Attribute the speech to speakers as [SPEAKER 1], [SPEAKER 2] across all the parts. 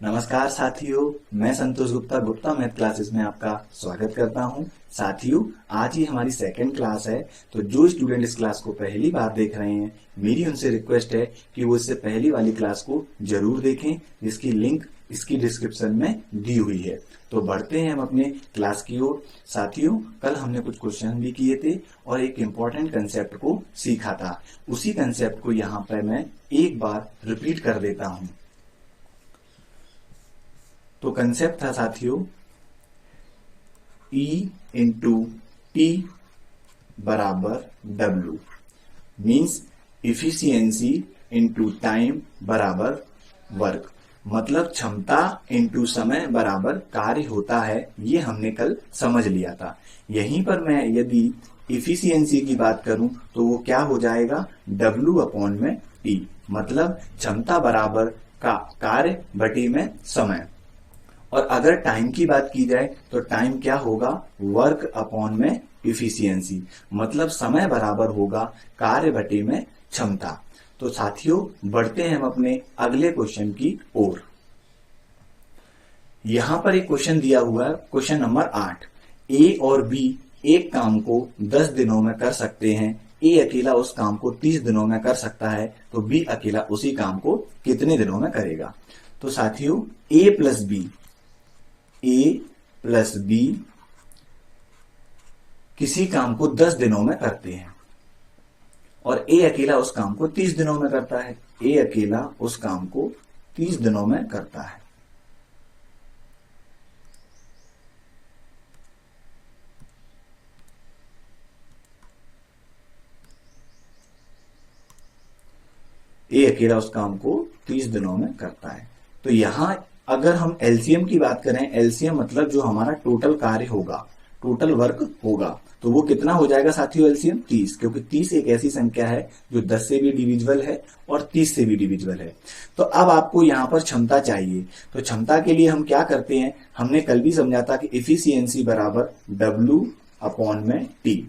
[SPEAKER 1] नमस्कार साथियों, मैं संतोष गुप्ता मैथ क्लासेस में आपका स्वागत करता हूं। साथियों, आज ही हमारी सेकंड क्लास है, तो जो स्टूडेंट इस क्लास को पहली बार देख रहे हैं, मेरी उनसे रिक्वेस्ट है कि वो इससे पहली वाली क्लास को जरूर देखें, जिसकी लिंक इसकी डिस्क्रिप्शन में दी हुई है। तो बढ़ते हैं हम अपने क्लास की ओर। साथियों, कल हमने कुछ क्वेश्चन भी किए थे और एक इम्पॉर्टेंट कंसेप्ट को सीखा था। उसी कंसेप्ट को यहाँ पर मैं एक बार रिपीट कर देता हूँ। तो कंसेप्ट था साथियों, E इंटू टी बराबर W, means efficiency into time बराबर वर्क। मतलब क्षमता इंटू समय बराबर कार्य होता है, ये हमने कल समझ लिया था। यहीं पर मैं यदि इफिशियंसी की बात करूं तो वो क्या हो जाएगा, W अपॉन में T, मतलब क्षमता बराबर का कार्य बटे में समय। और अगर टाइम की बात की जाए तो टाइम क्या होगा, वर्क अपॉन में इफिशियंसी, मतलब समय बराबर होगा कार्य बटे में क्षमता। तो साथियों, बढ़ते हैं हम अपने अगले क्वेश्चन की ओर। यहां पर एक क्वेश्चन दिया हुआ है, क्वेश्चन नंबर 8। ए और बी एक काम को 10 दिनों में कर सकते हैं। ए अकेला उस काम को 30 दिनों में कर सकता है, तो बी अकेला उसी काम को कितने दिनों में करेगा। तो साथियों, ए प्लस बी किसी काम को 10 दिनों में करते हैं और ए अकेला उस काम को 30 दिनों में करता है। ए अकेला उस काम को 30 दिनों में करता है। ए अकेला उस काम को 30 दिनों में करता है। तो यहां अगर हम एलसीएम की बात करें, एलसीएम मतलब जो हमारा टोटल कार्य होगा, टोटल वर्क होगा, तो वो कितना हो जाएगा साथियों, एलसीएम 30, क्योंकि 30 एक ऐसी संख्या है जो 10 से भी डिविजिबल है और 30 से भी डिविजिबल है। तो अब आपको यहां पर क्षमता चाहिए, तो क्षमता के लिए हम क्या करते हैं, हमने कल भी समझा था कि इफिशियंसी बराबर W अपॉन में T।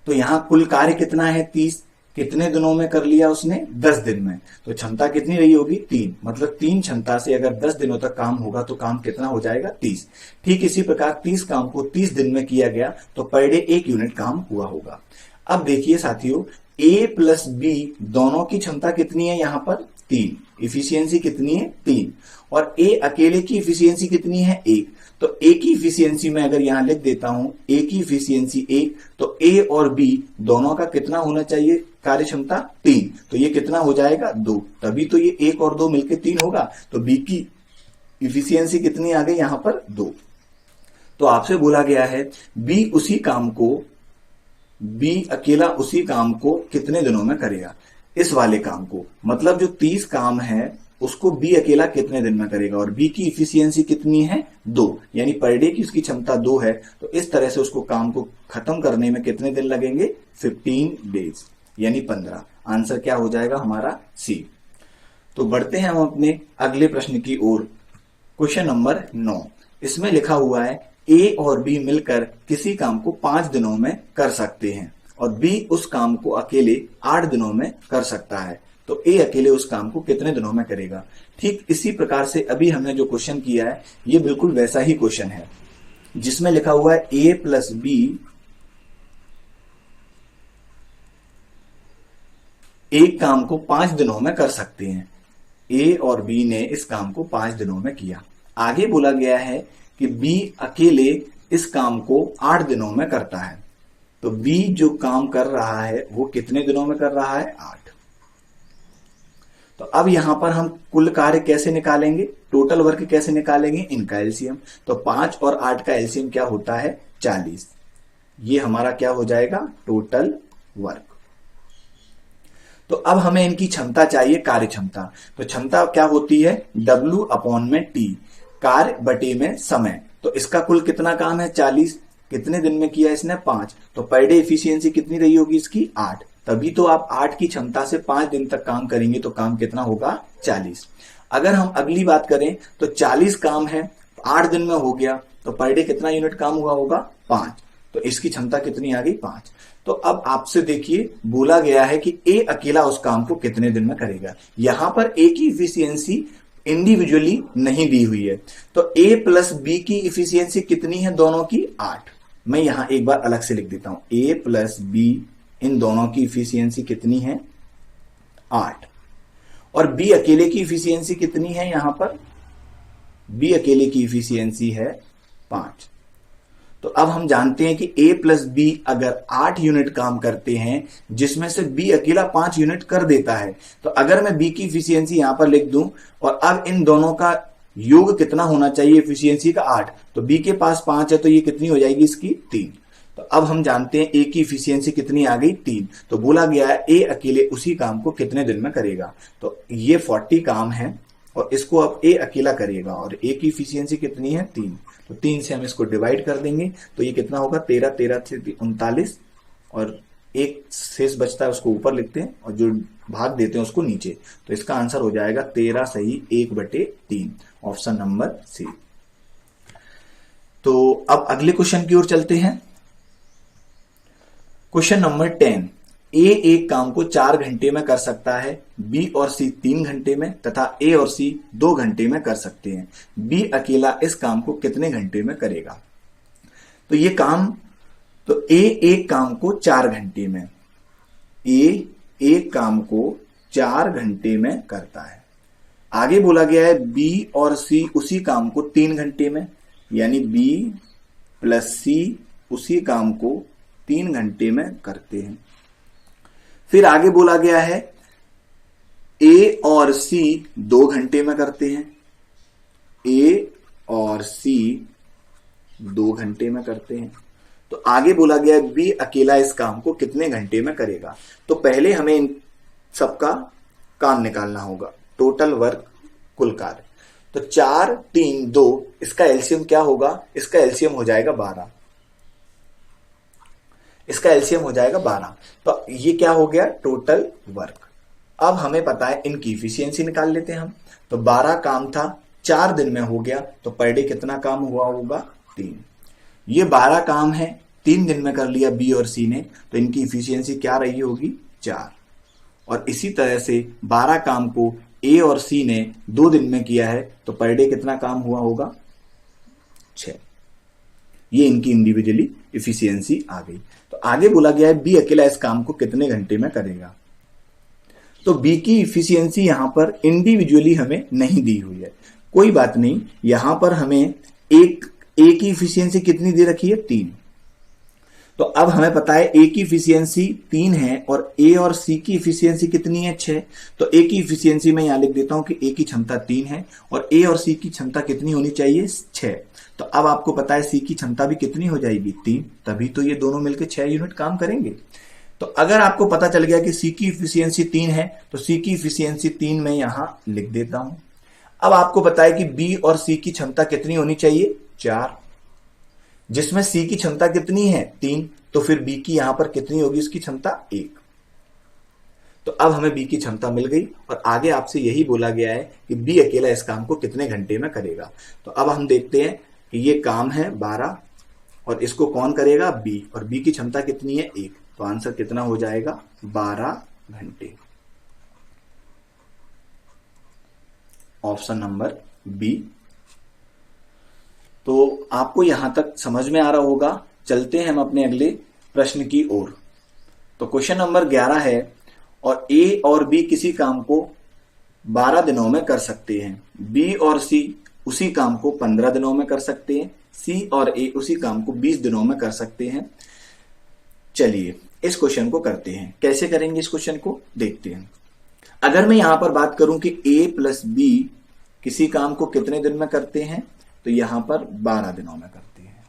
[SPEAKER 1] तो यहां कुल कार्य कितना है, 30, कितने दिनों में कर लिया उसने, 10 दिन में। तो क्षमता कितनी रही होगी, 3, मतलब 3 क्षमता से अगर 10 दिनों तक काम होगा तो काम कितना हो जाएगा, 30। ठीक इसी प्रकार 30 काम को 30 दिन में किया गया तो पर डे 1 यूनिट काम हुआ होगा। अब देखिए साथियों, ए प्लस बी दोनों की क्षमता कितनी है, यहां पर 3, इफिशियंसी कितनी है, 3, और ए अकेले की इफिशियंसी कितनी है, 1। तो ए की इफिशियंसी में अगर यहां लिख देता हूं, ए की इफिशियंसी 1, तो ए और बी दोनों का कितना होना चाहिए, कार्य क्षमता 3, तो ये कितना हो जाएगा, 2। तभी तो ये 1 और 2 मिलकर 3 होगा। तो बी की इफिशियंसी कितनी आ गई, यहां पर 2। तो आपसे बोला गया है बी अकेला उसी काम को कितने दिनों में करेगा, इस वाले काम को, मतलब जो 30 काम है उसको बी अकेला कितने दिन में करेगा। और बी की इफिशियंसी कितनी है, 2, यानी पर डे की उसकी क्षमता 2 है। तो इस तरह से उसको काम को खत्म करने में कितने दिन लगेंगे, 15 डेज, यानी 15। आंसर क्या हो जाएगा हमारा, सी। तो बढ़ते हैं हम अपने अगले प्रश्न की ओर। क्वेश्चन नंबर 9, इसमें लिखा हुआ है ए और बी मिलकर किसी काम को 5 दिनों में कर सकते हैं और बी उस काम को अकेले 8 दिनों में कर सकता है। तो ए अकेले उस काम को कितने दिनों में करेगा। ठीक इसी प्रकार से अभी हमने जो क्वेश्चन किया है, ये बिल्कुल वैसा ही क्वेश्चन है, जिसमें लिखा हुआ है ए प्लस बी एक काम को 5 दिनों में कर सकते हैं। ए और बी ने इस काम को 5 दिनों में किया। आगे बोला गया है कि बी अकेले इस काम को 8 दिनों में करता है। तो बी जो काम कर रहा है वो कितने दिनों में कर रहा है, 8। तो अब यहां पर हम कुल कार्य कैसे निकालेंगे, टोटल वर्क कैसे निकालेंगे, इनका एलसीएम। तो 5 और 8 का एलसीएम क्या होता है, 40। ये हमारा क्या हो जाएगा, टोटल वर्क। तो अब हमें इनकी क्षमता चाहिए, कार्य क्षमता। तो क्षमता क्या होती है, W अपॉन में T, कार्य बटे में समय। तो इसका कुल कितना काम है, 40, कितने दिन में किया इसने, 5। तो पर डे इफिशियंसी कितनी रही होगी इसकी, 8। तभी तो आप 8 की क्षमता से 5 दिन तक काम करेंगे तो काम कितना होगा, 40। अगर हम अगली बात करें तो 40 काम है, 8 दिन में हो गया, तो पर डे कितना यूनिट काम हुआ होगा, 5। तो इसकी क्षमता कितनी आ गई, 5। तो अब आपसे देखिए बोला गया है कि ए अकेला उस काम को कितने दिन में करेगा। यहां पर ए की इफिशियंसी इंडिविजुअली नहीं दी हुई है। तो A प्लस बी की इफिशियंसी कितनी है दोनों की? 8। मैं यहां एक बार अलग से लिख देता हूं, A प्लस बी इन दोनों की इफिशियंसी कितनी है? 8। और B अकेले की इफिशियंसी कितनी है? यहां पर B अकेले की इफिशियंसी है 5। तो अब हम जानते हैं कि A प्लस बी अगर 8 यूनिट काम करते हैं, जिसमें से B अकेला 5 यूनिट कर देता है, तो अगर मैं B की इफिशियंसी यहां पर लिख दूं और अब इन दोनों का योग कितना होना चाहिए इफिशियंसी का? 8। तो B के पास 5 है, तो ये कितनी हो जाएगी इसकी? 3। तो अब हम जानते हैं A की इफिशियंसी कितनी आ गई? 3। तो बोला गया है A अकेले उसी काम को कितने दिन में करेगा? तो ये 40 काम है और इसको अब A अकेला करेगा और A की इफिशियंसी कितनी है? 3। तो 3 से हम इसको डिवाइड कर देंगे तो ये कितना होगा? 13, 13 से 39 और एक शेष बचता है उसको ऊपर लिखते हैं और जो भाग देते हैं उसको नीचे। तो इसका आंसर हो जाएगा 13 सही 1/3, ऑप्शन नंबर सी। तो अब अगले क्वेश्चन की ओर चलते हैं। Question number 10। ए एक काम को 4 घंटे में कर सकता है, बी और सी 3 घंटे में तथा ए और सी 2 घंटे में कर सकते हैं। बी अकेला इस काम को कितने घंटे में करेगा? तो ये काम, तो ए एक काम को 4 घंटे में, ए एक काम को 4 घंटे में करता है। आगे बोला गया है बी और सी उसी काम को 3 घंटे में, यानी बी प्लस सी उसी काम को 3 घंटे में करते हैं। फिर आगे बोला गया है ए और सी 2 घंटे में करते हैं, ए और सी 2 घंटे में करते हैं। तो आगे बोला गया है बी अकेला इस काम को कितने घंटे में करेगा? तो पहले हमें इन सबका काम निकालना होगा, टोटल वर्क, कुल कार्य। तो 4, 3, 2, इसका एलसीएम क्या होगा? इसका एलसीएम हो जाएगा 12। इसका एलसीएम हो जाएगा 12। तो ये क्या हो गया? Total work. अब हमें पता है इनकी इफिशियंसी निकाल लेते हैं हम। तो 12 काम था, 4 दिन में हो गया, तो पर डे कितना काम हुआ होगा? 3। ये 12 काम है, 3 दिन में कर लिया बी और सी ने, तो इनकी इफिशियंसी क्या रही होगी? 4। और इसी तरह से 12 काम को ए और सी ने 2 दिन में किया है, तो पर डे कितना काम हुआ होगा? 6। ये इनकी इंडिविजुअली इफिशियंसी आ गई। तो आगे बोला गया है बी अकेला इस काम को कितने घंटे में करेगा? तो बी की इफिशियंसी यहां पर इंडिविजुअली हमें नहीं दी हुई है, कोई बात नहीं। यहां पर हमें एक ए की इफिशियंसी कितनी दे रखी है? 3। तो अब हमें पता है ए की इफिशियंसी 3 है और ए और सी की इफिशियंसी कितनी है? 6। तो ए की इफिशियंसी मैं यहां लिख देता हूं कि ए की क्षमता 3 है और ए और सी की क्षमता कितनी होनी चाहिए? 6। तो अब आपको पता है सी की क्षमता भी कितनी हो जाएगी? 3। तभी तो ये दोनों मिलकर 6 यूनिट काम करेंगे। तो अगर आपको पता चल गया कि सी की इफिशियंसी 3 है, तो सी की इफिशियंसी 3 मैं यहां लिख देता हूं। अब आपको पता है कि बी और सी की क्षमता कितनी होनी चाहिए? 4, जिसमें सी की क्षमता कितनी है? 3। तो फिर बी की यहां पर कितनी होगी इसकी क्षमता? 1। तो अब हमें बी की क्षमता मिल गई और आगे आपसे यही बोला गया है कि बी अकेला इस काम को कितने घंटे में करेगा। तो अब हम देखते हैं कि ये काम है 12 और इसको कौन करेगा? बी, और बी की क्षमता कितनी है? 1। तो आंसर कितना हो जाएगा? 12 घंटे, ऑप्शन नंबर बी। तो आपको यहां तक समझ में आ रहा होगा। चलते हैं हम अपने अगले प्रश्न की ओर। तो क्वेश्चन नंबर 11 है, और ए और बी किसी काम को 12 दिनों में कर सकते हैं, बी और सी उसी काम को 15 दिनों में कर सकते हैं, सी और ए उसी काम को 20 दिनों में कर सकते हैं। चलिए इस क्वेश्चन को करते हैं। कैसे करेंगे इस क्वेश्चन को देखते हैं। अगर मैं यहां पर बात करूं कि ए प्लस बी किसी काम को कितने दिन में करते हैं, तो यहां पर 12 दिनों में करते हैं।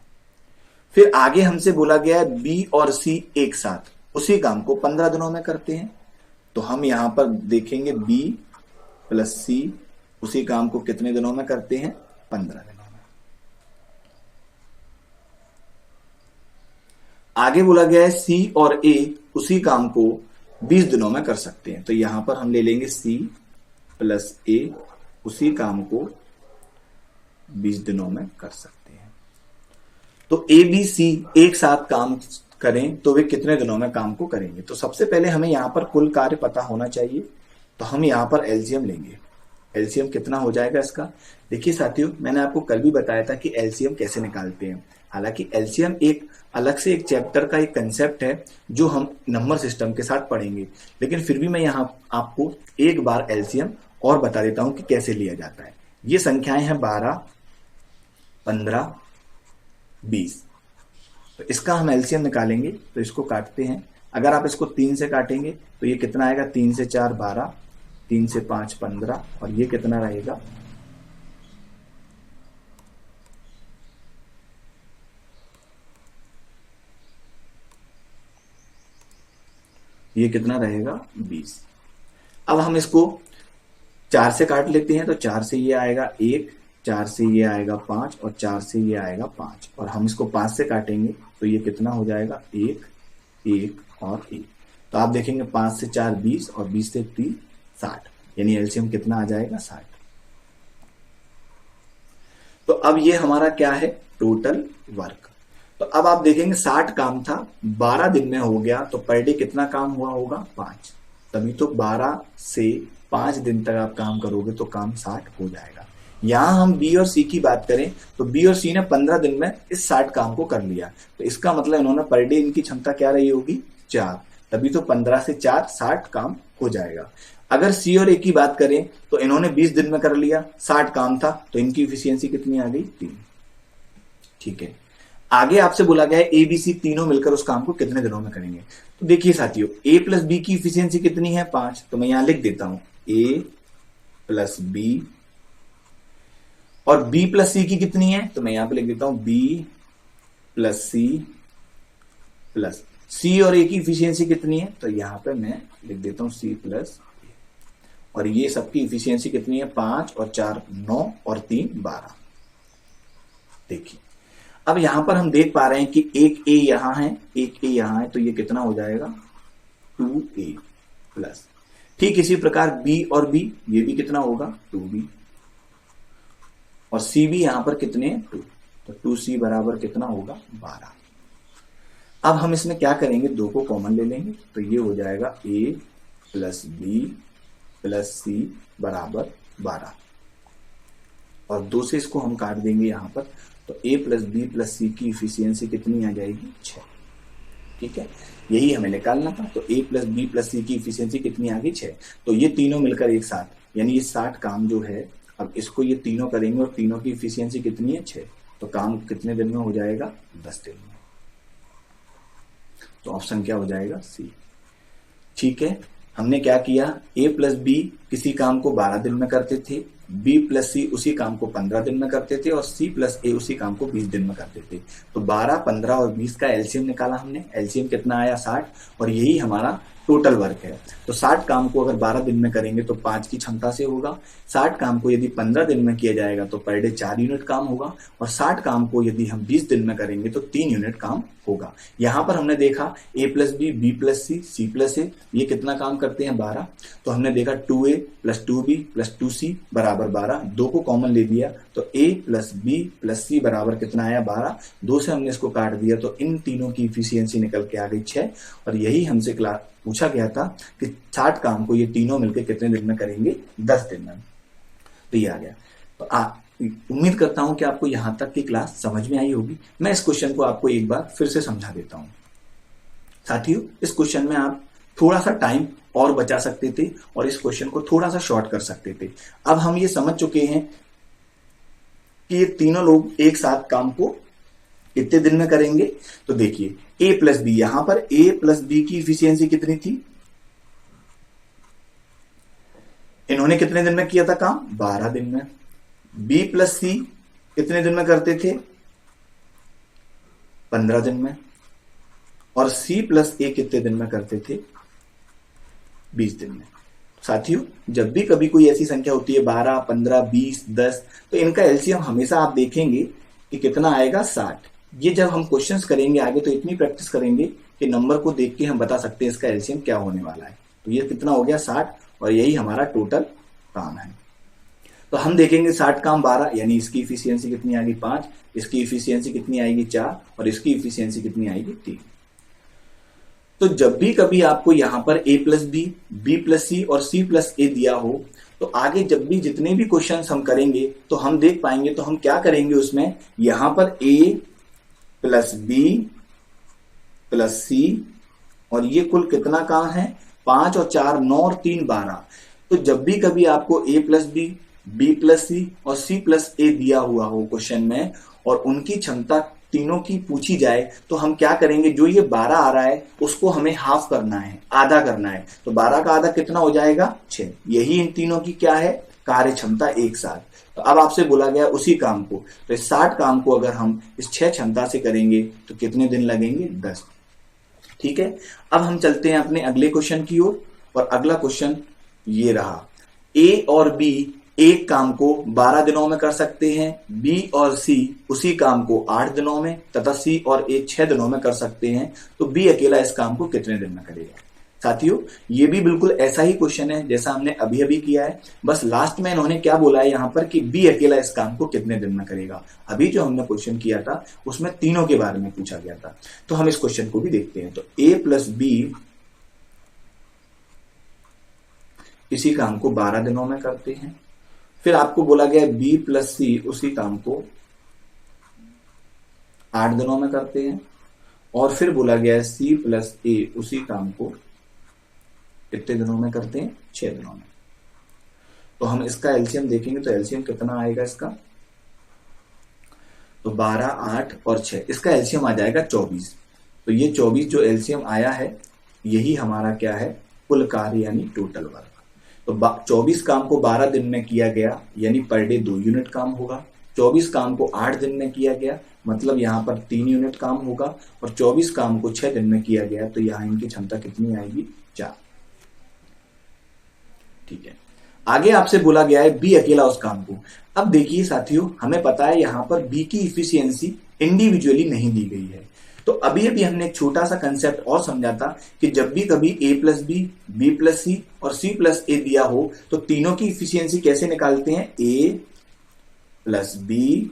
[SPEAKER 1] फिर आगे हमसे बोला गया है बी और सी एक साथ उसी काम को 15 दिनों में करते हैं, तो हम यहां पर देखेंगे बी प्लस सी उसी काम को कितने दिनों में करते हैं? 15 दिनों में। आगे बोला गया है सी और ए उसी काम को 20 दिनों में कर सकते हैं, तो यहां पर हम ले लेंगे सी प्लस ए उसी काम को 20 दिनों में कर सकते हैं। तो ए बी सी एक साथ काम करें तो वे कितने दिनों में काम को करेंगे? तो सबसे पहले हमें यहां पर कुल कार्य पता होना चाहिए, तो हम यहां पर एलसीएम लेंगे। एलसीएम कितना हो जाएगा इसका। देखिए साथियों, मैंने आपको कल भी बताया था कि एलसीएम कैसे निकालते हैं। हालांकि एलसीएम एक अलग से एक चैप्टर का एक कंसेप्ट है जो हम नंबर सिस्टम के साथ पढ़ेंगे, लेकिन फिर भी मैं यहाँ आपको एक बार एलसीएम और बता देता हूं कि कैसे लिया जाता है। ये संख्याएं हैं 12, 15, 20। तो इसका हम एलसीएम निकालेंगे, तो इसको काटते हैं। अगर आप इसको 3 से काटेंगे तो ये कितना आएगा, 3 से 4 12, 3 से 5 15, और ये कितना रहेगा, ये कितना रहेगा, 20। अब हम इसको 4 से काट लेते हैं, तो 4 से ये आएगा 1, 4 से ये आएगा 5, और 4 से ये आएगा 5, और हम इसको 5 से काटेंगे तो ये कितना हो जाएगा, 1, 1 और 1। तो आप देखेंगे 5 से 4 20, और 20 से 3 60, यानी एलसीएम कितना आ जाएगा, 60। तो अब ये हमारा क्या है, टोटल वर्क। तो अब आप देखेंगे 60 काम था, 12 दिन में हो गया, तो पर डे कितना काम हुआ होगा, 5। तभी तो 12 से 5 दिन तक आप काम करोगे तो काम 60 हो जाएगा। यहां हम बी और सी की बात करें तो बी और सी ने 15 दिन में इस 60 काम को कर लिया, तो इसका मतलब इन्होंने पर डे इनकी क्षमता क्या रही होगी, 4। तभी तो 15 से 4 60 काम हो जाएगा। अगर सी और ए की बात करें तो इन्होंने 20 दिन में कर लिया, 60 काम था, तो इनकी इफिशियंसी कितनी आ गई, 3। ठीक है, आगे आपसे बोला गया है ए बी सी तीनों मिलकर उस काम को कितने दिनों में करेंगे। तो देखिए साथियों, ए प्लस बी की इफिशियंसी कितनी है, 5। तो मैं यहां लिख देता हूं ए प्लस बी, और बी प्लस सी की कितनी है, तो मैं यहां पे लिख देता हूं B plus C plus C, और ए की इफिशियंसी कितनी है, तो यहां पे मैं लिख देता हूं सी प्लस, और ये सबकी इफिशियंसी कितनी है, 5 और 4 9 और 3 12। देखिए अब यहां पर हम देख पा रहे हैं कि एक ए यहां है, एक ए यहां है, तो ये कितना हो जाएगा, 2a प्लस। ठीक इसी प्रकार बी और बी, ये भी कितना होगा, 2b, और सी भी यहां पर कितने, 2, तो 2c बराबर कितना होगा, 12। अब हम इसमें क्या करेंगे, 2 को कॉमन ले लेंगे, तो ये हो जाएगा a plus B plus C बराबर 12, और 2 से इसको हम काट देंगे यहां पर, तो a प्लस बी प्लस सी की इफिशियंसी कितनी आ जाएगी, 6। ठीक है, यही हमें निकालना था। तो a प्लस बी प्लस सी की इफिशियंसी कितनी आ गई, 6। तो ये तीनों मिलकर एक साथ, यानी ये 60 काम जो है, अब इसको ये तीनों करेंगे, और तीनों की इफिशियंसी कितनी है, 6। तो काम कितने दिन में हो जाएगा, 10 दिन में। तो ऑप्शन क्या हो जाएगा, सी। ठीक है, हमने क्या किया, ए प्लस बी किसी काम को 12 दिन में करते थे, बी प्लस सी उसी काम को 15 दिन में करते थे, और सी प्लस ए उसी काम को 20 दिन में करते थे। तो 12, 15 और 20 का एलसीएम निकाला हमने, एलसीएम कितना आया, 60, और यही हमारा टोटल वर्क है। तो 60 काम को अगर 12 दिन में करेंगे तो 5 की क्षमता से होगा, 60 काम को यदि 15 दिन में किया जाएगा तो पर डे 4 यूनिट काम होगा, और 60 काम को यदि हम 20 दिन में करेंगे तो 3 यूनिट काम होगा। यहां पर हमने देखा ए प्लस बी, बी प्लस सी, सी प्लस ए, ये कितना काम करते हैं, 12। तो हमने देखा 2a plus 2b plus 2c बराबर 12, 2 को कॉमन ले लिया, तो a plus B plus C बराबर कितना आया, 12। 2 से हमने इसको काट दिया, तो इन तीनों की इफिशियंसी निकल के आ गई 6, और यही हमसे पूछा गया था कि 60 काम को ये तीनों मिलकर कितने दिन में करेंगे, 10 दिन में। तो ये आ गया। तो उम्मीद करता हूं कि आपको यहां तक की क्लास समझ में आई होगी। मैं इस क्वेश्चन को आपको एक बार फिर से समझा देता हूं। साथियों, इस क्वेश्चन में आप थोड़ा सा टाइम और बचा सकते थे, और इस क्वेश्चन को थोड़ा सा शॉर्ट कर सकते थे। अब हम ये समझ चुके हैं कि ये तीनों लोग एक साथ काम को कितने दिन में करेंगे। तो देखिए a प्लस बी, यहां पर a प्लस बी की इफिशियंसी कितनी थी, इन्होंने कितने दिन में किया था काम, 12 दिन में। b प्लस सी कितने दिन में करते थे, 15 दिन में। और c प्लस ए कितने दिन में करते थे, 20 दिन में। साथियों, जब भी कभी कोई ऐसी संख्या होती है 12, 15, 20, 10, तो इनका एलसीएम हमेशा आप देखेंगे कि कितना आएगा, 60। ये जब हम क्वेश्चंस करेंगे आगे तो इतनी प्रैक्टिस करेंगे कि नंबर को देख के हम बता सकते हैं इसका एलसीएम क्या होने वाला है। तो ये कितना हो गया, 60, और यही हमारा टोटल काम है। तो हम देखेंगे 60 काम 12, यानी इसकी इफिशियंसी कितनी आएगी, 5, इसकी इफिशियंसी कितनी आएगी, 4, और इसकी इफिशियंसी कितनी आएगी, 3। तो जब भी कभी आपको यहां पर a plus B, B plus C और c प्लस ए दिया हो, तो आगे जब भी जितने भी क्वेश्चन हम करेंगे तो हम देख पाएंगे, तो हम क्या करेंगे उसमें, यहां पर a plus B plus C, और ये कुल कितना कहां है, 5 और 4 9 और 3 12। तो जब भी कभी आपको a plus B plus C और सी प्लस ए दिया हुआ हो क्वेश्चन में, और उनकी क्षमता तीनों की पूछी जाए, तो हम क्या करेंगे, जो ये 12 आ रहा है उसको हमें हाफ करना है, आधा करना है। तो 12 का आधा कितना हो जाएगा, 6। यही इन तीनों की क्या है, कार्य क्षमता एक साथ। तो अब आपसे बोला गया उसी काम को, तो इस 60 काम को अगर हम इस 6 क्षमता से करेंगे तो कितने दिन लगेंगे, 10। ठीक है, अब हम चलते हैं अपने अगले क्वेश्चन की ओर, और अगला क्वेश्चन ये रहा, ए और बी एक काम को 12 दिनों में कर सकते हैं, बी और सी उसी काम को 8 दिनों में, तथा सी और ए 6 दिनों में कर सकते हैं। तो बी अकेला इस काम को कितने दिन में करेगा। साथियों, ये भी बिल्कुल ऐसा ही क्वेश्चन है जैसा हमने अभी अभी किया है, बस लास्ट में इन्होंने क्या बोला है यहां पर कि बी अकेला इस काम को कितने दिन में करेगा। अभी जो हमने क्वेश्चन किया था उसमें तीनों के बारे में पूछा गया था, तो हम इस क्वेश्चन को भी देखते हैं। तो ए प्लस बी इसी काम को 12 दिनों में करते हैं। फिर आपको बोला गया बी प्लस सी उसी काम को 8 दिनों में करते हैं, और फिर बोला गया है सी प्लस ए उसी काम को कितने दिनों में करते हैं, 6 दिनों में। तो हम इसका एलसीएम देखेंगे, तो एलसीएम कितना आएगा इसका, तो 12 8 और 6, इसका एलसीएम आ जाएगा 24। तो ये 24 जो एलसीएम आया है यही हमारा क्या है, कुल कार्य यानी टोटल वर्क। तो 24 काम को 12 दिन में किया गया यानी पर डे 2 यूनिट काम होगा। 24 काम को 8 दिन में किया गया मतलब यहां पर 3 यूनिट काम होगा, और 24 काम को 6 दिन में किया गया तो यहां इनकी क्षमता कितनी आएगी, 4। ठीक है, आगे आपसे बोला गया है बी अकेला उस काम को। अब देखिए साथियों, हमें पता है यहां पर बी की इफिशियंसी इंडिविजुअली नहीं दी गई है। तो अभी अभी हमने एक छोटा सा कंसेप्ट और समझा था कि जब भी कभी a plus B plus C और c प्लस ए दिया हो तो तीनों की इफिशियंसी कैसे निकालते हैं, a plus B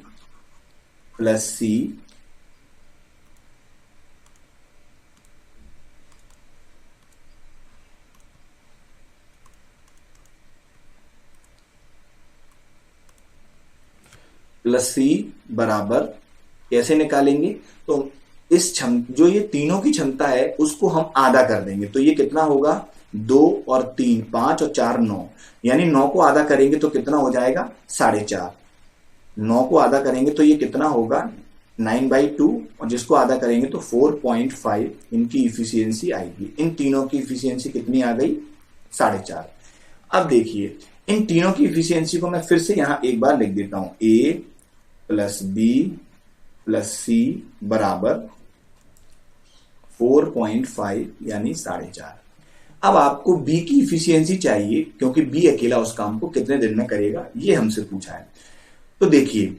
[SPEAKER 1] plus C plus C बराबर कैसे निकालेंगे, तो इस जो ये तीनों की क्षमता है उसको हम आधा कर देंगे। तो ये कितना होगा, 2 और 3 5 और 4 9, यानी 9 को आधा करेंगे तो कितना हो जाएगा, 4.5। 9 को आधा करेंगे तो ये कितना होगा, 9/2, और जिसको आधा करेंगे तो 4.5 इनकी इफिशियंसी आएगी। इन तीनों की इफिशियंसी कितनी आ गई, 4.5। अब देखिए इन तीनों की इफिशियंसी को मैं फिर से यहां एक बार लिख देता हूं, a plus B plus C बराबर 4.5 यानी 4.5। अब आपको बी की इफिशियंसी चाहिए क्योंकि बी अकेला उस काम को कितने दिन में करेगा ये हमसे पूछा है। तो देखिए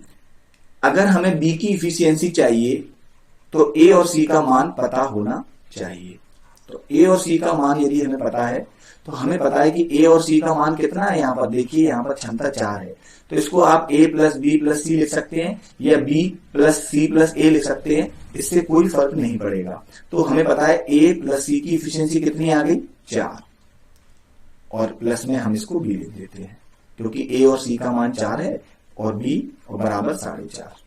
[SPEAKER 1] अगर हमें बी की इफिशियंसी चाहिए तो ए और सी का मान पता होना चाहिए। तो ए और सी का मान यदि हमें पता है तो हमें पता है कि ए और सी का मान कितना है, यहाँ पर देखिए यहाँ पर क्षमता 4 है, तो इसको आप a प्लस बी प्लस सी लिख सकते हैं या b प्लस सी प्लस ए लिख सकते हैं, इससे कोई फर्क नहीं पड़ेगा। तो हमें पता है a प्लस सी की इफिशियंसी कितनी आ गई, 4, और प्लस में हम इसको b लिख देते हैं क्योंकि a और c का मान 4 है और b और बराबर 4.5।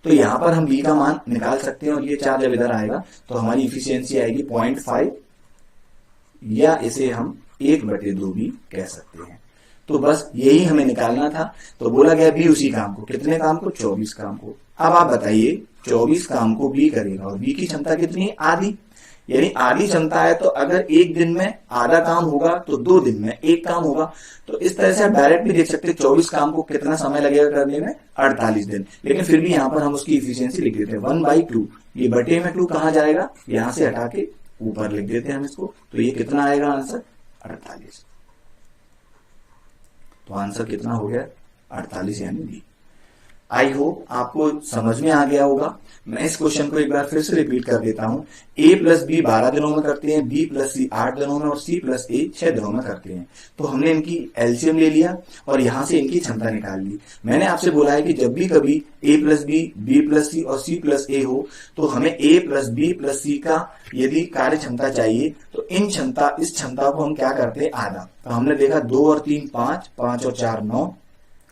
[SPEAKER 1] तो यहां पर हम b का मान निकाल सकते हैं, और ये 4 जब इधर आएगा तो हमारी इफिशियंसी आएगी 0.5, या इसे हम 1/2 भी कह सकते हैं। तो बस यही हमें निकालना था। तो बोला गया बी उसी काम को, कितने काम को, 24 काम को। अब आप बताइए 24 काम को बी करेगा और बी की क्षमता कितनी है, आधी, यानी आधी क्षमता है। तो अगर एक दिन में आधा काम होगा तो 2 दिन में एक काम होगा। तो इस तरह से आप डायरेक्ट भी देख सकते हैं 24 काम को कितना समय लगेगा करने में, 48 दिन। लेकिन फिर भी यहाँ पर हम उसकी इफिशियंसी लिख देते हैं 1/2। ये बटे में 2 कहाँ जाएगा, यहां से हटा के ऊपर लिख देते हैं हम इसको। तो ये कितना आएगा आंसर, 48। तो आंसर कितना हो गया, 48 यानी बी। आई होप आपको समझ में आ गया होगा। मैं इस क्वेश्चन को एक बार फिर से रिपीट कर देता हूं। ए प्लस बी 12 दिनों में करते हैं, बी प्लस सी 8 दिनों में और सी प्लस ए 6 दिनों में करते हैं। तो हमने इनकी एलसीएम ले लिया और यहां से इनकी क्षमता निकाल ली। मैंने आपसे बोला है कि जब भी कभी ए प्लस बी प्लस सी और सी प्लस ए हो तो हमें ए प्लस बी प्लस सी का यदि कार्य क्षमता चाहिए तो इस क्षमता को हम क्या करते हैं, आधा। तो हमने देखा 2 और 3 5, 5 और 4 9,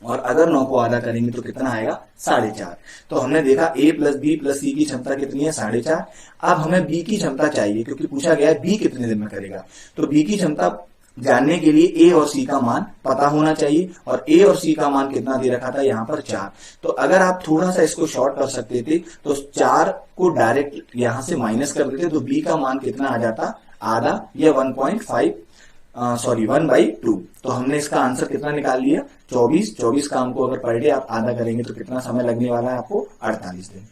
[SPEAKER 1] और अगर 9 को आधा करेंगे तो कितना आएगा, 4.5। तो हमने देखा ए प्लस बी प्लस सी की क्षमता कितनी है, 4.5। अब हमें बी की क्षमता चाहिए क्योंकि पूछा गया है बी कितने दिन में करेगा। तो बी की क्षमता जानने के लिए ए और सी का मान पता होना चाहिए, और ए और सी का मान कितना दे रखा था, यहाँ पर 4। तो अगर आप थोड़ा सा इसको शॉर्ट कर सकते थे तो 4 को डायरेक्ट यहां से माइनस कर देते तो बी का मान कितना आ जाता, आधा या 1/2। तो हमने इसका आंसर कितना निकाल लिया, 24 काम को अगर पर डे आप आधा करेंगे तो कितना समय लगने वाला है आपको, 48 दिन।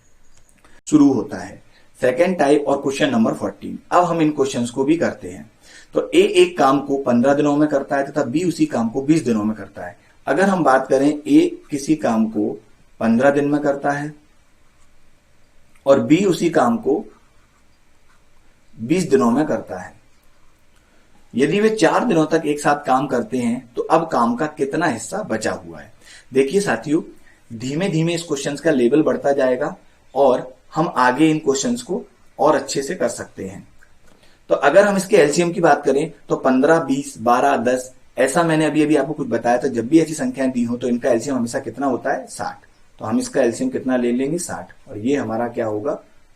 [SPEAKER 1] शुरू होता है सेकेंड टाइप और क्वेश्चन नंबर 14। अब हम इन क्वेश्चंस को भी करते हैं। तो ए एक काम को 15 दिनों में करता है तथा बी उसी काम को 20 दिनों में करता है। अगर हम बात करें ए किसी काम को 15 दिन में करता है और बी उसी काम को 20 दिनों में करता है, यदि वे 4 दिनों तक एक साथ काम करते हैं तो अब काम का कितना हिस्सा बचा हुआ है। देखिए साथियों, धीमे धीमे इस क्वेश्चन का लेवल बढ़ता जाएगा और हम आगे इन क्वेश्चंस को और अच्छे से कर सकते हैं। तो अगर हम इसके एलसीएम की बात करें तो 15, 20, 12, 10, ऐसा मैंने अभी आपको कुछ बताया था। जब भी ऐसी संख्याएं दी हो तो इनका एलसीएम हमेशा कितना होता है, 60। तो हम इसका एलसीएम कितना ले लेंगे, 60, और ये हमारा क्या होगा,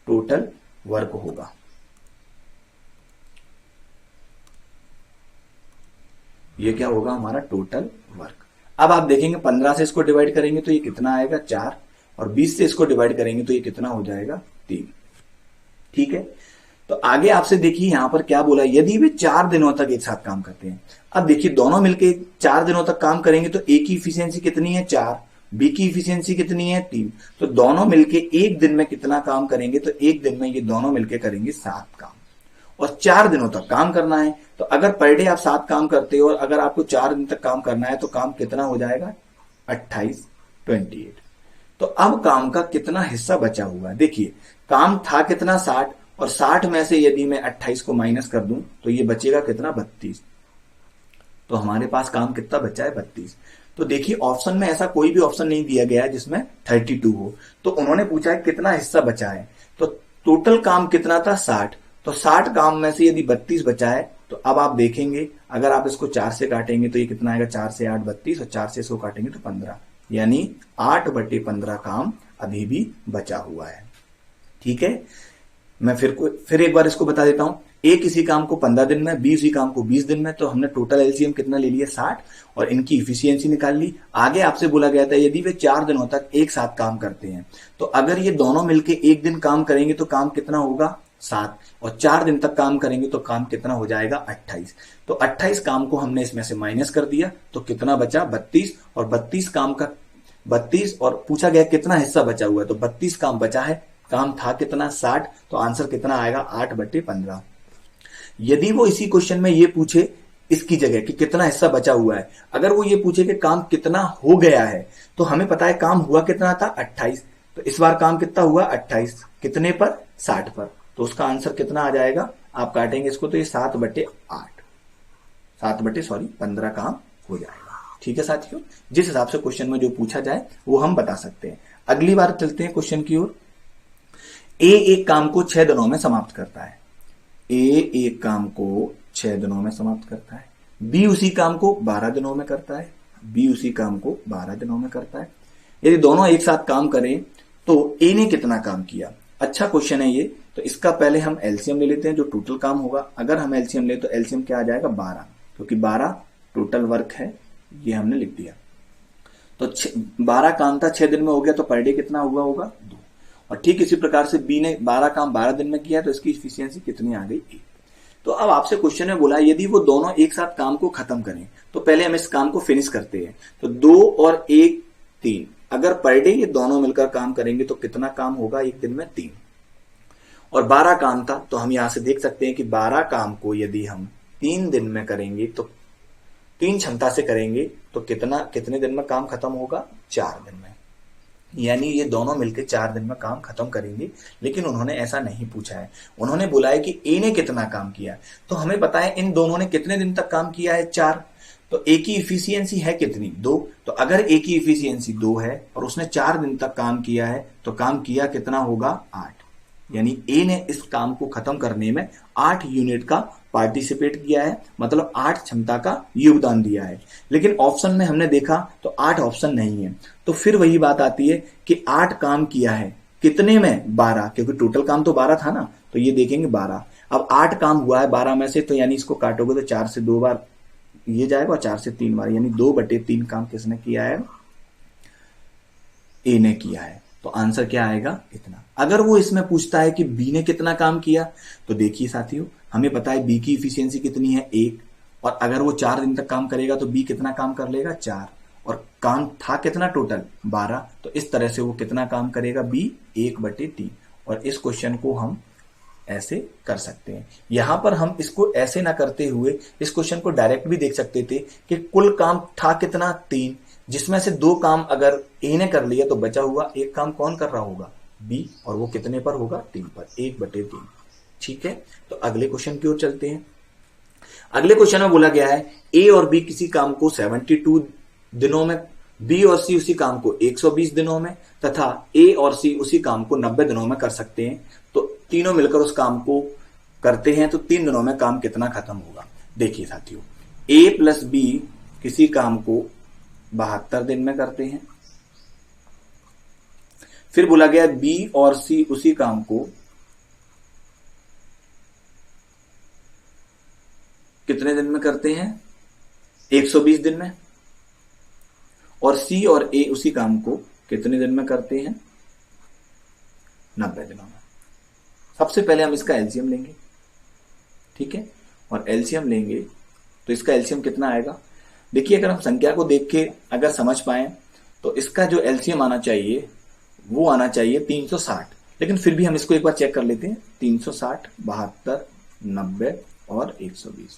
[SPEAKER 1] टोटल वर्क होगा। ये क्या होगा, हमारा टोटल वर्क। अब आप देखेंगे 15 से इसको डिवाइड करेंगे तो ये कितना आएगा, 4, और 20 से इसको डिवाइड करेंगे तो ये कितना हो जाएगा, 3। ठीक है। तो आगे आपसे देखिए यहां पर क्या बोला, यदि वे 4 दिनों तक एक साथ काम करते हैं। अब देखिए दोनों मिलके 4 दिनों तक काम करेंगे तो ए की इफिशियंसी कितनी है, 4, बी की इफिशियंसी कितनी है, 3। तो दोनों मिलके एक दिन में कितना काम करेंगे, तो एक दिन में ये दोनों मिलके करेंगे 7 काम, और 4 दिनों तक काम करना है। तो अगर पर डे आप 7 काम करते हो और अगर आपको 4 दिन तक काम करना है तो काम कितना हो जाएगा, 28। तो अब काम का कितना हिस्सा बचा हुआ है, देखिए काम था कितना, 60, और 60 में से यदि मैं 28 को माइनस कर दूं तो ये बचेगा कितना, 32। तो हमारे पास काम कितना बचा है, 32। तो देखिए ऑप्शन में ऐसा कोई भी ऑप्शन नहीं दिया गया है जिसमें 32 हो। तो उन्होंने पूछा है कितना हिस्सा बचा है, तो टोटल काम कितना था, 60। तो 60 काम में से यदि 32 बचा है तो अब आप देखेंगे अगर आप इसको 4 से काटेंगे तो ये कितना आएगा, 4 से 8 32, और 4 से इसको काटेंगे तो 15, यानी 8/15 काम अभी भी बचा हुआ है। ठीक है, मैं फिर एक बार इसको बता देता हूं। ए किसी काम को 15 दिन में, बी उसी काम को 20 दिन में। तो हमने टोटल एलसीएम कितना ले लिया, 60, और इनकी इफिशियंसी निकाल ली। आगे आपसे बोला गया था यदि वे 4 दिनों तक एक साथ काम करते हैं तो अगर ये दोनों मिलके एक दिन काम करेंगे तो काम कितना होगा, 7, और 4 दिन तक काम करेंगे तो काम कितना हो जाएगा, 28। तो 28 काम को हमने इसमें से माइनस कर दिया तो कितना बचा, 32, और 32 काम का 32, और पूछा गया कितना हिस्सा बचा हुआ है तो 32 काम बचा है। काम था कितना, 60, तो आंसर कितना आएगा, 8/15। यदि वो इसी क्वेश्चन में ये पूछे इसकी जगह कि कितना हिस्सा बचा हुआ है, अगर वो ये पूछे कि काम कितना हो गया है, तो हमें पता है काम हुआ कितना था, 28। तो इस बार काम कितना हुआ, 28, कितने पर, 60 पर। तो उसका आंसर कितना आ जाएगा, आप काटेंगे इसको तो ये 7/15 काम हो जाएगा। ठीक है साथियों, जिस हिसाब से क्वेश्चन में जो पूछा जाए वो हम बता सकते हैं। अगली बार चलते हैं क्वेश्चन की ओर। ए एक काम को 6 दिनों में समाप्त करता है। ए एक काम को 6 दिनों में समाप्त करता है। बी उसी काम को 12 दिनों में करता है। बी उसी काम को 12 दिनों में करता है। यदि दोनों एक साथ काम करें तो ए ने कितना काम किया। अच्छा क्वेश्चन है ये, तो इसका पहले हम एलसीएम ले लेते हैं जो टोटल काम होगा। अगर हम एलसीएम ले तो एलसीएम क्या आ जाएगा, 12, क्योंकि 12 टोटल वर्क है, ये हमने लिख दिया। तो 12 काम था, 6 दिन में हो गया, तो पर डे कितना हुआ होगा, 2। और ठीक इसी प्रकार से बी ने 12 काम 12 दिन में किया तो इसकी इफिशियंसी कितनी आ गई, 1। तो अब आपसे क्वेश्चन में बोला यदि वो दोनों एक साथ काम को खत्म करें तो पहले हम इस काम को फिनिश करते हैं। तो 2 और 1 3, अगर पर डे ये दोनों मिलकर काम करेंगे तो कितना काम होगा, एक दिन में 3। और 12 काम था तो हम यहां से देख सकते हैं कि 12 काम को यदि हम 3 दिन में करेंगे तो 3 क्षमता से करेंगे तो कितने दिन में काम खत्म होगा, 4 दिन में। यानी ये दोनों मिलकर 4 दिन में काम खत्म करेंगे। लेकिन उन्होंने ऐसा नहीं पूछा है, उन्होंने बोला है कि ए ने कितना काम किया है। तो हमें पता है इन दोनों ने कितने दिन तक काम किया है, 4। तो ए की इफिशियंसी है कितनी, 2। तो अगर ए की इफिशियंसी 2 है और उसने 4 दिन तक काम किया है तो काम किया कितना होगा, 8। यानी ए ने इस काम को खत्म करने में 8 यूनिट का पार्टिसिपेट किया है, मतलब 8 क्षमता का योगदान दिया है। लेकिन ऑप्शन में हमने देखा तो 8 ऑप्शन नहीं है। तो फिर वही बात आती है कि 8 काम किया है कितने में, 12, क्योंकि टोटल काम तो 12 था ना, तो ये देखेंगे 12। अब 8 काम हुआ है 12 में से, तो यानी इसको काटोगे तो 4 से 2 बार ये जाएगा और 4 से 3 बार, यानी 2/3 काम किसने किया है, ए ने किया है। तो आंसर क्या आएगा, इतना। अगर वो इसमें पूछता है कि बी ने कितना काम किया, तो देखिए साथियों, हमें पता है बी की इफिशियंसी कितनी है, 1। और अगर वो 4 दिन तक काम करेगा तो बी कितना काम कर लेगा, 4। और काम था कितना टोटल, 12। तो इस तरह से वो कितना काम करेगा, बी, 1/3। और इस क्वेश्चन को हम ऐसे कर सकते हैं। यहां पर हम इसको ऐसे ना करते हुए इस क्वेश्चन को डायरेक्ट भी देख सकते थे कि कुल काम था कितना, 3, जिसमें से 2 काम अगर ए ने कर लिया तो बचा हुआ 1 काम कौन कर रहा होगा, बी। और वो कितने पर होगा, 3 पर, 1/3। ठीक है, तो अगले क्वेश्चन की ओर चलते हैं। अगले क्वेश्चन में बोला गया है ए और बी किसी काम को 72 दिनों में, बी और सी उसी काम को 120 दिनों में, तथा ए और सी उसी काम को 90 दिनों में कर सकते हैं। तो तीनों मिलकर उस काम को करते हैं तो 3 दिनों में काम कितना खत्म होगा। देखिए साथियों, ए प्लस बी किसी काम को 72 दिन में करते हैं। फिर बोला गया बी और सी उसी काम को कितने दिन में करते हैं, 120 दिन में। और सी और ए उसी काम को कितने दिन में करते हैं, 90 दिनों में। सबसे पहले हम इसका एलसीएम लेंगे, ठीक है। और एलसीएम लेंगे तो इसका एलसीएम कितना आएगा, देखिए अगर हम संख्या को देख के अगर समझ पाए तो इसका जो एलसीएम आना चाहिए वो आना चाहिए 360। लेकिन फिर भी हम इसको एक बार चेक कर लेते हैं, 360, 72, 90 और 120।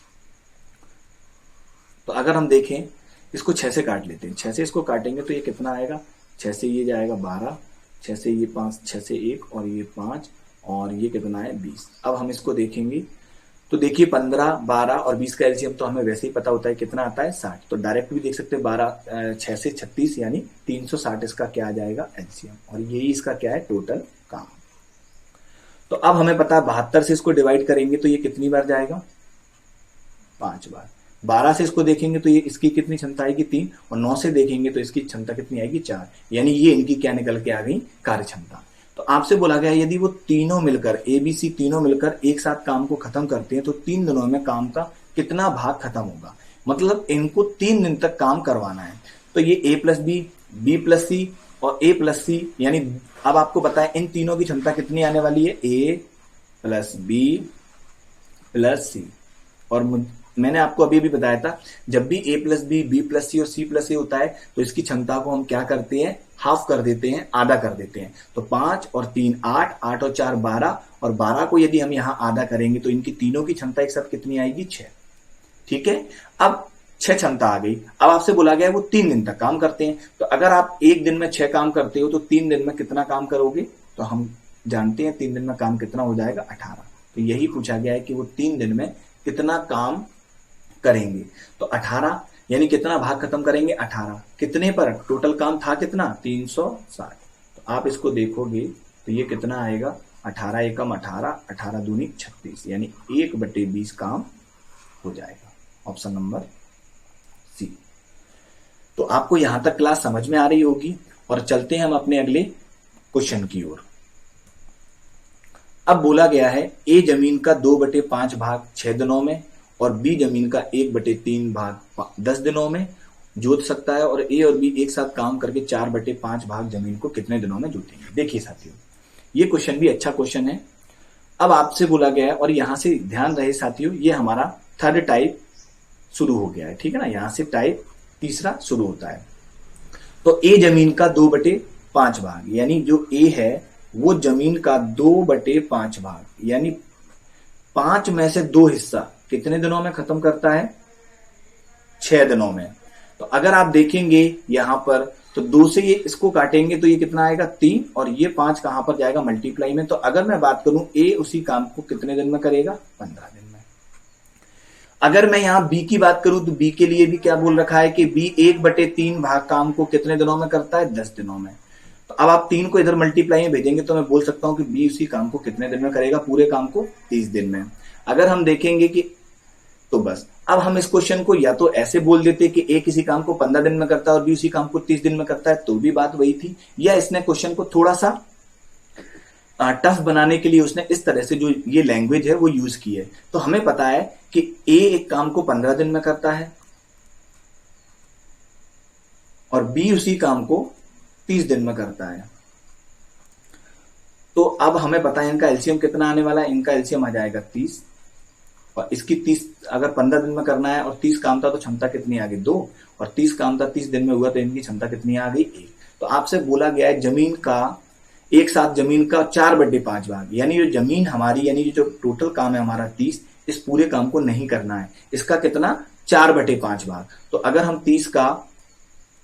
[SPEAKER 1] तो अगर हम देखें इसको 6 से काट लेते हैं, 6 से इसको काटेंगे तो ये कितना आएगा, 6 से ये जाएगा 12, 6 से ये 5, 6 से 1 और ये 5 और ये कितना है, 20। अब हम इसको देखेंगे तो देखिए 15, 12 और 20 का एलसीएम तो हमें वैसे ही पता होता है कितना आता है, 60। तो डायरेक्ट भी देख सकते हैं 6 से 36 यानी 360 इसका क्या आ जाएगा, एलसीएम। और यही इसका क्या है, टोटल काम। तो अब हमें पता है 72 से इसको डिवाइड करेंगे तो ये कितनी बार जाएगा, 5 बार। 12 से इसको देखेंगे तो ये इसकी कितनी क्षमता आएगी, 3। और 9 से देखेंगे तो इसकी क्षमता कितनी आएगी, 4। यानी ये इनकी क्या निकल के आ गई, कार्य क्षमता। तो आपसे बोला गया यदि वो तीनों मिलकर, ए बी सी तीनों मिलकर एक साथ काम को खत्म करते हैं तो 3 दिनों में काम का कितना भाग खत्म होगा। मतलब इनको 3 दिन तक काम करवाना है। तो ये ए plus B, B plus C और ए प्लस सी, यानी अब आपको पता है इन तीनों की क्षमता कितनी आने वाली है, ए प्लस बी प्लस सी। और मैंने आपको अभी भी बताया था जब भी ए plus B, B plus C और सी प्लस ए होता है तो इसकी क्षमता को हम क्या करते हैं, हाफ कर देते हैं, आधा कर देते हैं। तो 5 और 3 8, 8 और 4 12, और 12 को यदि हम यहां आधा करेंगे तो इनकी तीनों की क्षमता एक साथ कितनी आएगी, 6। ठीक है, अब 6 क्षमता आ गई। अब आपसे बोला गया वो 3 दिन तक काम करते हैं। तो अगर आप एक दिन में 6 काम करते हो तो 3 दिन में कितना काम करोगे, तो हम जानते हैं 3 दिन में काम कितना हो जाएगा, 18। तो यही पूछा गया है कि वो 3 दिन में कितना काम करेंगे। तो 18 यानी कितना भाग खत्म करेंगे, 18। कितने पर, टोटल काम था कितना, 360। तो आप इसको देखोगे तो ये कितना आएगा, 18 एकम 18, 18 दूनी 36, यानी 1/20 काम हो जाएगा। Option number C. तो आपको यहां तक क्लास समझ में आ रही होगी। और चलते हैं हम अपने अगले क्वेश्चन की ओर। अब बोला गया है ए जमीन का 2/5 भाग 6 दिनों में और बी जमीन का 1/3 भाग 10 दिनों में जोत सकता है, और ए और बी एक साथ काम करके 4/5 भाग जमीन को कितने दिनों में जोतेंगे। देखिए साथियों, ये क्वेश्चन भी अच्छा क्वेश्चन है। अब आपसे बोला गया है, और यहां से ध्यान रहे साथियों, ये हमारा थर्ड टाइप शुरू हो गया है, ठीक है ना, यहां से टाइप तीसरा शुरू होता है। तो ए जमीन का 2/5 भाग, यानी जो ए है वो जमीन का 2/5 भाग, यानी 5 में से 2 हिस्सा कितने दिनों में खत्म करता है, 6 दिनों में। तो अगर आप देखेंगे यहां पर तो 2 से ये इसको काटेंगे तो ये कितना आएगा 3, और ये 5 कहां पर जाएगा मल्टीप्लाई में। तो अगर मैं बात करूं ए उसी काम को कितने दिन में करेगा, 15 दिन में। अगर मैं यहां बी की बात करूं तो बी के लिए भी क्या बोल रखा है कि बी 1/3 भाग काम को कितने दिनों में करता है, 10 दिनों में। तो अब आप 3 को इधर मल्टीप्लाई में भेजेंगे तो मैं बोल सकता हूं कि बी उसी काम को कितने दिन में करेगा, पूरे काम को 30 दिन में। अगर हम देखेंगे कि तो बस अब हम इस क्वेश्चन को या तो ऐसे बोल देते कि ए किसी काम को 15 दिन में करता है और बी उसी काम को 30 दिन में करता है, तो भी बात वही थी। या इसने क्वेश्चन को थोड़ा सा टफ बनाने के लिए उसने इस तरह से जो ये लैंग्वेज है वो यूज की है। तो हमें पता है कि ए एक काम को 15 दिन में करता है और बी उसी काम को 30 दिन में करता है। तो अब हमें पता है इनका एलसीएम कितना आने वाला है, इनका एलसीएम आ जाएगा 30, और इसकी 30 अगर 15 दिन में करना है और 30 काम था तो क्षमता कितनी आ गई 2, और 30 काम था 30 दिन में हुआ तो इनकी क्षमता कितनी आ गई 1। तो आपसे बोला गया है जमीन का एक साथ जमीन का 4/5 भाग, यानी जो जमीन हमारी यानी जो टोटल काम है हमारा 30, इस पूरे काम को नहीं करना है, इसका कितना 4/5 भाग। तो अगर हम 30 का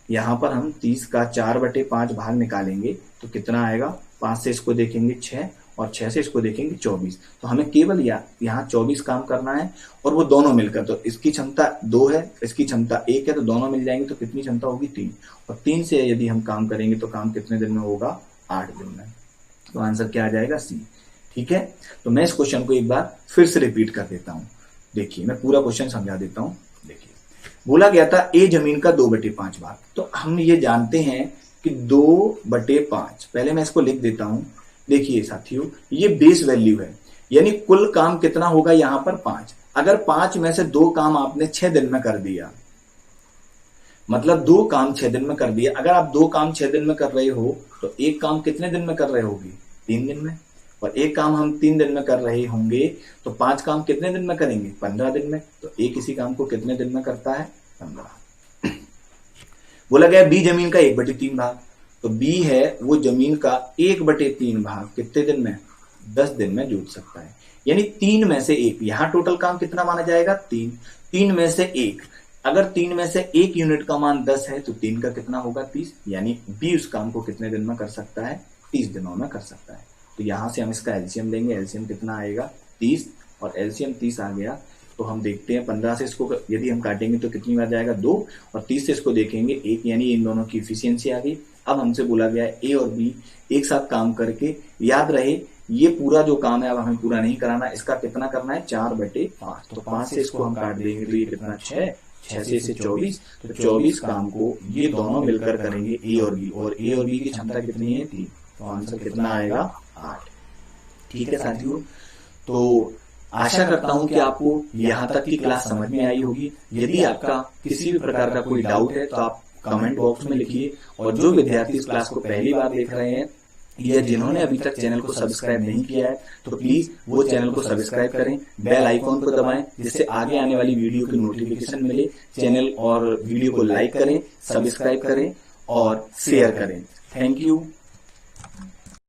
[SPEAKER 1] यहां पर हम 30 का 4/5 भाग निकालेंगे तो कितना आएगा, 5 से इसको देखेंगे 6 और 6 से इसको देखेंगे 24। तो हमें केवल यहाँ 24 काम करना है और वो दोनों मिलकर, तो इसकी क्षमता 2 है, इसकी क्षमता 1 है, तो दोनों मिल जाएंगे तो कितनी क्षमता होगी 3, और 3 से यदि हम काम करेंगे तो काम कितने दिन में होगा, 8 दिन में। तो आंसर क्या आ जाएगा, सी। ठीक है, तो मैं इस क्वेश्चन को एक बार फिर से रिपीट कर देता हूं। देखिए मैं पूरा क्वेश्चन समझा देता हूं। देखिए बोला गया था ए जमीन का 2/5 भाग, तो हम ये जानते हैं कि 2/5, पहले मैं इसको लिख देता हूं। देखिए साथियों ये बेस वैल्यू है, यानी कुल काम कितना होगा यहां पर 5। अगर 5 में से 2 काम आपने 6 दिन में कर दिया, मतलब 2 काम 6 दिन में कर दिया। अगर आप 2 काम 6 दिन में कर रहे हो तो एक काम कितने दिन में कर रहे होगे, 3 दिन में, और एक काम हम 3 दिन में कर रहे होंगे तो 5 काम कितने दिन में करेंगे, 15 दिन में। तो एक इसी काम को कितने दिन में करता है, 15। बोला गया बी जमीन का 1/3 भाग, तो बी है वो जमीन का 1/3 भाग कितने दिन में, 10 दिन में जोत सकता है। यानी 3 में से 1, यहां टोटल काम कितना माना जाएगा 3 में से 1, अगर 3 में से 1 यूनिट का मान 10 है तो 3 का कितना होगा 30, यानी बी उस काम को कितने दिन में कर सकता है, 30 दिनों में कर सकता है। तो यहां से हम इसका एलसीएम लेंगे, एलसीएम कितना आएगा 30, और एलसीएम 30 आ गया तो हम देखते हैं 15 से इसको यदि हम काटेंगे तो कितनी बार जाएगा 2, और 30 से इसको देखेंगे 1, यानी इन दोनों की इफिशियंसी आ गई। अब हमसे बोला गया है ए और बी एक साथ काम करके, याद रहे ये पूरा जो काम है अब हमें पूरा नहीं कराना, इसका कितना करना है 4/5। तो 5 से इसको हम काट देंगे तो ये कितना 6 से इसे 24, तो 24 काम को ये दोनों मिलकर करेंगे ए और बी, और ए और बी की क्षमता कितनी है 3, तो आंसर कितना आएगा 8। ठीक है साथियों, तो आशा करता हूं कि आपको यहां तक की क्लास समझ में आई होगी। यदि आपका किसी भी प्रकार का कोई डाउट है तो आप कमेंट बॉक्स में लिखिए, और जो विद्यार्थी इस क्लास को पहली बार देख रहे हैं या जिन्होंने अभी तक चैनल को सब्सक्राइब नहीं किया है तो प्लीज वो चैनल को सब्सक्राइब करें, बेल आइकॉन को दबाएं जिससे आगे आने वाली वीडियो की नोटिफिकेशन मिले। चैनल और वीडियो को लाइक करें, सब्सक्राइब करें और शेयर करें। Thank you.